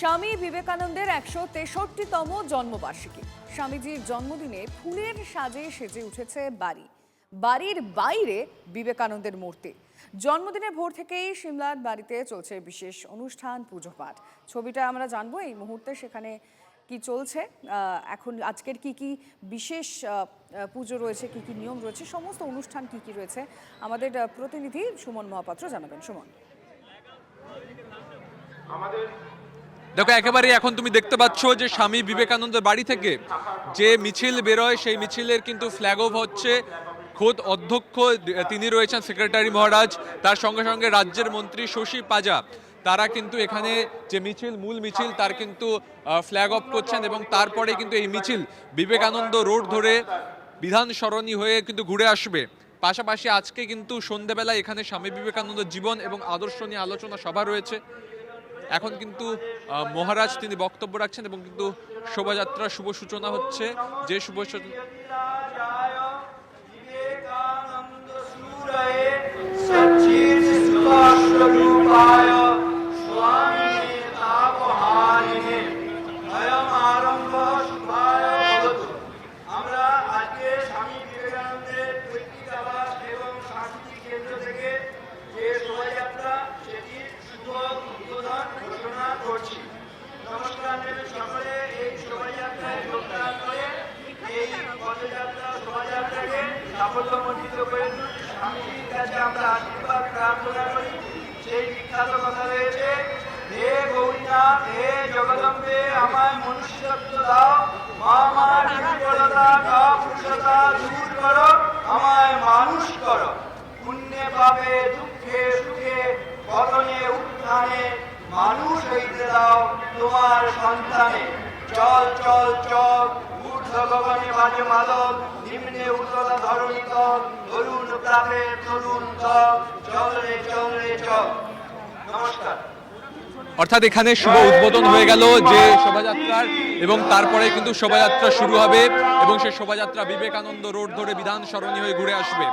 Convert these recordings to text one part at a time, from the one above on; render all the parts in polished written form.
স্বামী বিবেকানন্দের ১৬৩তম জন্মবার্ষিকী। স্বামীজির জন্মদিনে ফুলের সাজে সেজে উঠেছে বাড়ির বাইরে বিবেকানন্দের মূর্তি। জন্মদিনে ভোর থেকেই সিমলার বাড়িতে চলছে বিশেষ অনুষ্ঠান, পুজো পাঠ। ছবিটা আমরা জানবো এই মুহূর্তে সেখানে কি চলছে, এখন আজকের কি কি বিশেষ পুজো রয়েছে, কি কি নিয়ম রয়েছে, সমস্ত অনুষ্ঠান কি কি রয়েছে আমাদের প্রতিনিধি সুমন মহাপাত্র জানাবেন। সুমন, দেখো, একেবারে এখন তুমি দেখতে পাচ্ছ যে স্বামী বিবেকানন্দের বাড়ি থেকে যে মিছিল বেরোয় সেই মিছিলের কিন্তু ফ্ল্যাগ অফ হচ্ছে। খোদ অধ্যক্ষ তিনি রয়েছেন, সেক্রেটারি মহারাজ, তার সঙ্গে সঙ্গে রাজ্যের মন্ত্রী শশী পাজা, তারা কিন্তু এখানে যে মূল মিছিল তার কিন্তু ফ্ল্যাগ অফ করছেন এবং তারপরে কিন্তু এই মিছিল বিবেকানন্দ রোড ধরে বিধান সরণি হয়ে কিন্তু ঘুরে আসবে। পাশাপাশি আজকে কিন্তু সন্ধ্যাবেলায় এখানে স্বামী বিবেকানন্দের জীবন এবং আদর্শ নিয়ে আলোচনা সভা রয়েছে। এখন কিন্তু মহারাজ তিনি বক্তব্য রাখছেন এবং কিন্তু শোভাযাত্রার শুভ সূচনা হচ্ছে। যে শুভ সাফল্যমণ্ডিত করে স্বামীজির কাছে আমরা আশীর্বাদ প্রার্থনা করি। সেই বিখ্যাত কথা রয়েছে, হে গৌরীনাথ, হে জগদম্বে, আমায় মনুষ্যত্ব দাও, আমার দুর্বলতা কাপুরুষতা দূর করো, আমায় মানুষ করো। পুণ্যে পাপে দুঃখে সুখে পতনে উত্থানে মানুষ হইতে দাও তোমার সন্তানে। চল চল চল, ঊর্ধ্ব গগনে বাজে মাদক, নিম্নে উতলা ধরণী তল, তরুণ প্রাপে তরুণ দল, চল রে চল রে চল। নমস্কার। অর্থাৎ এখানে শুভ উদ্বোধন হয়ে গেল যে শোভাযাত্রার এবং তারপরে কিন্তু শোভাযাত্রা শুরু হবে এবং সেই শোভাযাত্রা বিবেকানন্দ রোড ধরে বিধান সরণি হয়ে ঘুরে আসবে।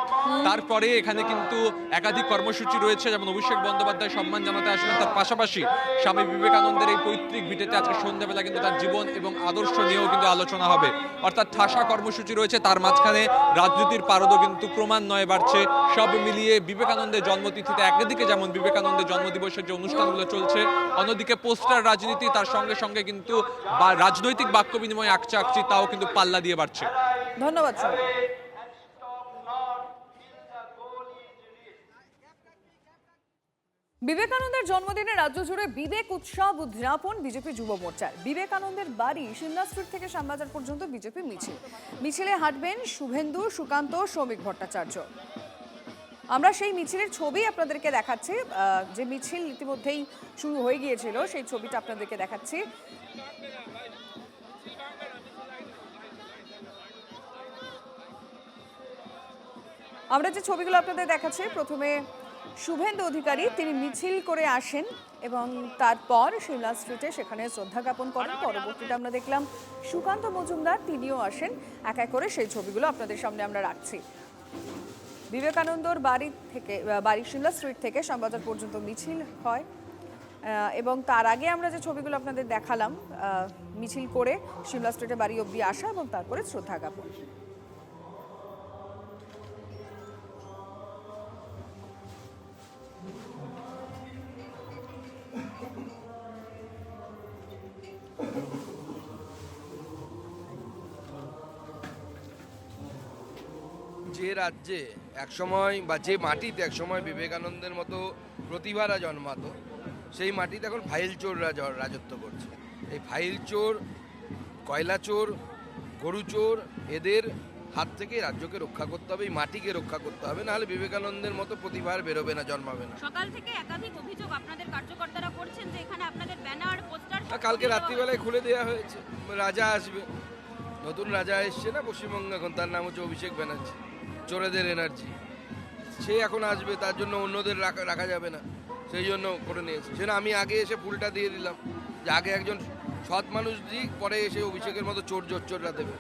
তারপরে এখানে কিন্তু একাধিক কর্মসূচি রয়েছে, যেমন অভিষেক বন্দ্যোপাধ্যায় সম্মান জানাতে আসবেন। তার পাশাপাশি স্বামী বিবেকানন্দের এই পৈতৃক ভিটেতে আজকে সন্ধ্যাবেলা কিন্তু তার জীবন এবং আদর্শ নিয়েও কিন্তু আলোচনা হবে। অর্থাৎ ঠাসা কর্মসূচি রয়েছে, তার মাঝখানে রাজনীতির পারদও কিন্তু ক্রমান্বয়ে বাড়ছে। সব মিলিয়ে বিবেকানন্দের জন্মতিথিতে একদিকে যেমন বিবেকানন্দের জন্মদিবসের যে অনুষ্ঠানগুলো চলছে, অন্যদিকে পোস্টার রাজনীতি, তার সঙ্গে সঙ্গে কিন্তু রাজনৈতিক বাক্য বিনিময় আকচি তাও কিন্তু পাল্লা দিয়ে বাড়ছে। ধন্যবাদ। বিবেকানন্দের জন্মদিনে রাজ্য জুড়ে বিবেক উৎসব উদযাপন বিজেপি যুব মোর্চার। বিবেকানন্দের বাড়ি সিমলা স্ট্রিট থেকে শ্যামবাজার পর্যন্ত বিজেপি মিছিলে হাঁটবেন শুভেন্দু, সুকান্ত, শ্রমিক ভট্টাচার্য। আমরা সেই মিছিলের ছবি আপনাদেরকে দেখাচ্ছি, যে মিছিল ইতিমধ্যেই শুরু হয়ে গিয়েছিল সেই ছবিটা আপনাদেরকে দেখাচ্ছি। আমরা যে ছবিগুলো আপনাদের দেখাচ্ছি, প্রথমে শুভেন্দু অধিকারী তিনি মিছিল করে আসেন এবং তারপর সিমলা স্ট্রিটে সেখানে শ্রদ্ধা জ্ঞাপন করেন। পরবর্তীতে আমরা দেখলাম সুকান্ত মজুমদার তিনিও আসেন। এক এক করে সেই ছবিগুলো আপনাদের সামনে আমরা রাখছি। বিবেকানন্দর বাড়ি সিমলা স্ট্রিট থেকে শ্যামবাজার পর্যন্ত মিছিল হয় এবং তার আগে আমরা যে ছবিগুলো আপনাদের দেখালাম, মিছিল করে সিমলা স্ট্রিটে বাড়ি অবধি আসা এবং তারপরে শ্রদ্ধা জ্ঞাপন। যে রাজ্যে একসময় বা যে মাটিতে একসময় বিবেকানন্দের মতো প্রতিভারা জন্মাতো, সেই মাটিতে এখন ফাইল চোররা রাজত্ব করছে। এই ফাইল চোর, কয়লা চোর, গরু চোর, এদের হাত থেকে রাজ্যকে রক্ষা করতে হবে, এই মাটিকে রক্ষা করতে হবে, নাহলে বিবেকানন্দের মতো প্রতিভা আর বেরোবে না, জন্মাবে না। সকাল থেকে একাধিক অভিযোগ আপনাদের কার্যকর্তারা করছেন যে এখানে আপনাদের ব্যানার, পোস্টার কালকে রাত্রিবেলায় খুলে দেওয়া হয়েছে। রাজা আসবে, নতুন রাজা এসছে না পশ্চিমবঙ্গে, এখন তার নাম হচ্ছে অভিষেক ব্যানার্জি, চোরেদের এনার্জি। সে এখন আসবে, তার জন্য অন্যদের রাখা যাবে না, সেই জন্য করে নিয়েছে। সেটা আমি আগে এসে ফুলটা দিয়ে দিলাম, যে আগে একজন সৎ মানুষ দিক, পরে এসে অভিষেকের মতো চোররা দেবে।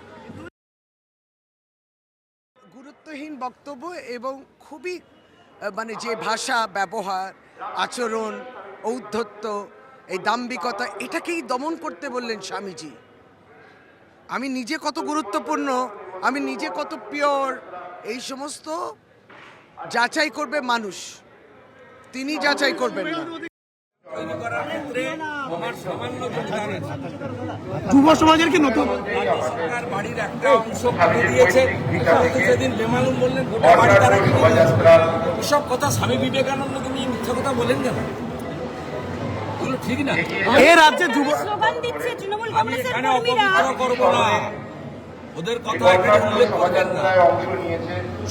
গুরুত্বহীন বক্তব্য এবং খুবই যে ভাষা ব্যবহার, আচরণ, ঔদ্ধত্য এই দাম্ভিকতা, এটাকেই দমন করতে বললেন স্বামীজি। আমি নিজে কত গুরুত্বপূর্ণ, আমি নিজে কত পিওর, এই সমস্ত যাচাই করবে মানুষ, তিনি যাচাই করবেন না। যুব সমাজের কি নতুন সরকার বাড়ির একটা অংশ কিনে দিয়েছে, সেদিন বেমালুম বললেন গোটা বাড়ি তারা কিনে দিয়েছে। এসব কথা স্বামী বিবেকানন্দকে নিয়ে মিথ্যা কথা বলেন কেন? এগুলো ঠিক না। এ রাজ্যে যুব স্লোগান দিচ্ছে তৃণমূল আমি কংগ্রেসের এখানে কর্মীরা। অপবিত্র করবো না, ওদের কথা এখানে উল্লেখ করবেন না।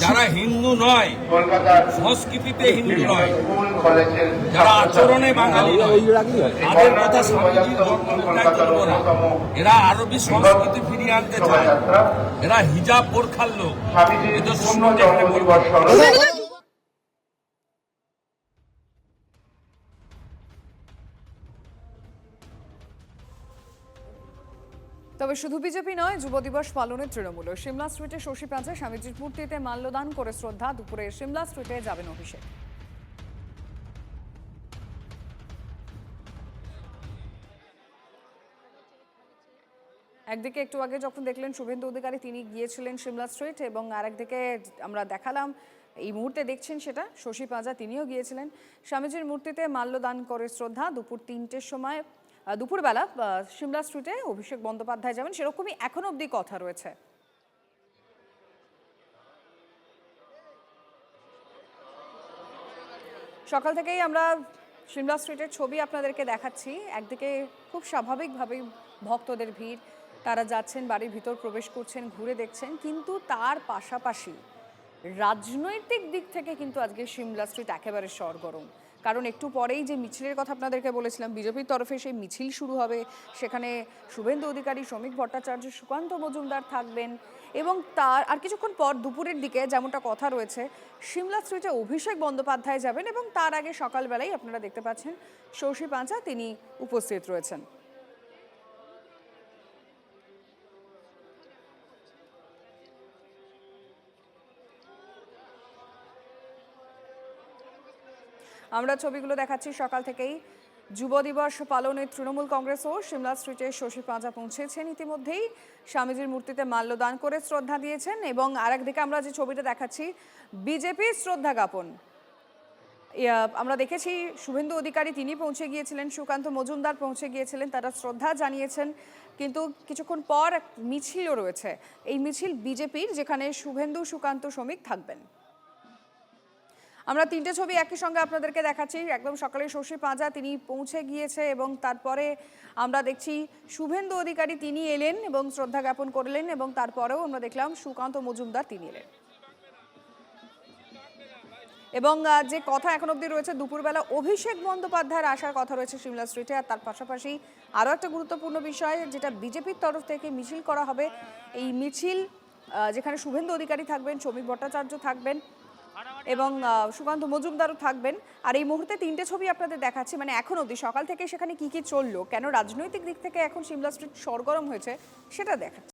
যারা হিন্দু নয়, সংস্কৃতিতে হিন্দু নয়, যারা আচরণে বাঙালি নয়, তাদের কথা স্বামীজির ধর্মটাই করবো না। এরা আরবি সংস্কৃতি ফিরিয়ে আনতে চায়, এরা হিজাব বোরখার লোক, এদের সম্বন্ধে এখানে বলবো না। তবে শুধু বিজেপি নয়, যুব দিবস পালনে তৃণমূলও। সিমলা স্ট্রিটে শশী পাঁচা স্বামীজির মূর্তিতে মাল্যদান করে শ্রদ্ধা। দুপুরে সিমলা স্ট্রিটে যাবেন অভিষেক। একদিকে একটু আগে যখন দেখলেন শুভেন্দু অধিকারী, তিনি গিয়েছিলেন সিমলা স্ট্রিট, এবং আরেকদিকে আমরা দেখালাম, এই মুহূর্তে দেখছেন সেটা, শশী পাঁজা তিনিও গিয়েছিলেন স্বামীজির মূর্তিতে মাল্যদান করে শ্রদ্ধা। দুপুর 3টের সময় দুপুরবেলা সিমলা স্ট্রিটে অভিষেক বন্দ্যোপাধ্যায় যাবেন, সেরকমই এখন অবধি কথা রয়েছে। সকাল থেকেই আমরা সিমলা স্ট্রিটের ছবি আপনাদেরকে দেখাচ্ছি। একদিকে খুব স্বাভাবিকভাবেই ভক্তদের ভিড়, তারা যাচ্ছেন, বাড়ির ভিতর প্রবেশ করছেন, ঘুরে দেখছেন, কিন্তু তার পাশাপাশি রাজনৈতিক দিক থেকে কিন্তু আজকে সিমলা স্ট্রিট একেবারে সরগরম। কারণ একটু পরেই যে মিছিলের কথা আপনাদেরকে বলেছিলাম, বিজেপির তরফে সেই মিছিল শুরু হবে। সেখানে শুভেন্দু অধিকারী, শ্রমিক ভট্টাচার্য, সুকান্ত মজুমদার থাকবেন, এবং তার আর কিছুক্ষণ পর দুপুরের দিকে যেমনটা কথা রয়েছে, সিমলা স্ট্রিটে অভিষেক বন্দ্যোপাধ্যায় যাবেন, এবং তার আগে সকালবেলায় আপনারা দেখতে পাচ্ছেন শশী পাঁচা তিনি উপস্থিত রয়েছেন। আমরা ছবিগুলো দেখাচ্ছি সকাল থেকেই। যুব দিবস পালনে তৃণমূল কংগ্রেসও সিমলা স্ট্রিটে শশী পাঁজা পৌঁছেছেন ইতিমধ্যেই, স্বামীজির মূর্তিতে মাল্যদান করে শ্রদ্ধা দিয়েছেন। এবং আরেকদিকে আমরা যে ছবিটা দেখাচ্ছি, বিজেপির শ্রদ্ধা জ্ঞাপন আমরা দেখেছি, শুভেন্দু অধিকারী তিনি পৌঁছে গিয়েছিলেন, সুকান্ত মজুমদার পৌঁছে গিয়েছিলেন, তারা শ্রদ্ধা জানিয়েছেন। কিন্তু কিছুক্ষণ পর মিছিলও রয়েছে, এই মিছিল বিজেপির, যেখানে শুভেন্দু, সুকান্ত, শ্রমিক থাকবেন। আমরা 3টে ছবি একই সঙ্গে আপনাদেরকে দেখাচ্ছি। একদম সকালে শশী পাঁজা তিনি পৌঁছে গিয়েছে, এবং তারপরে আমরা দেখছি শুভেন্দু অধিকারী তিনি এলেন এবং শ্রদ্ধা জ্ঞাপন করলেন, এবং তারপরেও আমরা দেখলাম সুকান্ত মজুমদার তিনি এলেন। এবং যে কথা এখন অবধি রয়েছে, দুপুরবেলা অভিষেক বন্দ্যোপাধ্যায়ের আসার কথা রয়েছে সিমলা স্ট্রিটে। আর তার পাশাপাশি আরও একটা গুরুত্বপূর্ণ বিষয়, যেটা বিজেপির তরফ থেকে মিছিল করা হবে। এই মিছিল যেখানে শুভেন্দু অধিকারী থাকবেন, শ্রমিক ভট্টাচার্য থাকবেন, এবং সুকান্ত মজুমদারও থাকবেন। আর এই মুহূর্তে 3টে ছবি আপনাদের দেখাচ্ছি, মানে এখন অবধি সকাল থেকে সেখানে কি কি চললো, কেন রাজনৈতিক দিক থেকে এখন সিমলা স্ট্রিট সরগরম হয়েছে, সেটা দেখাচ্ছি।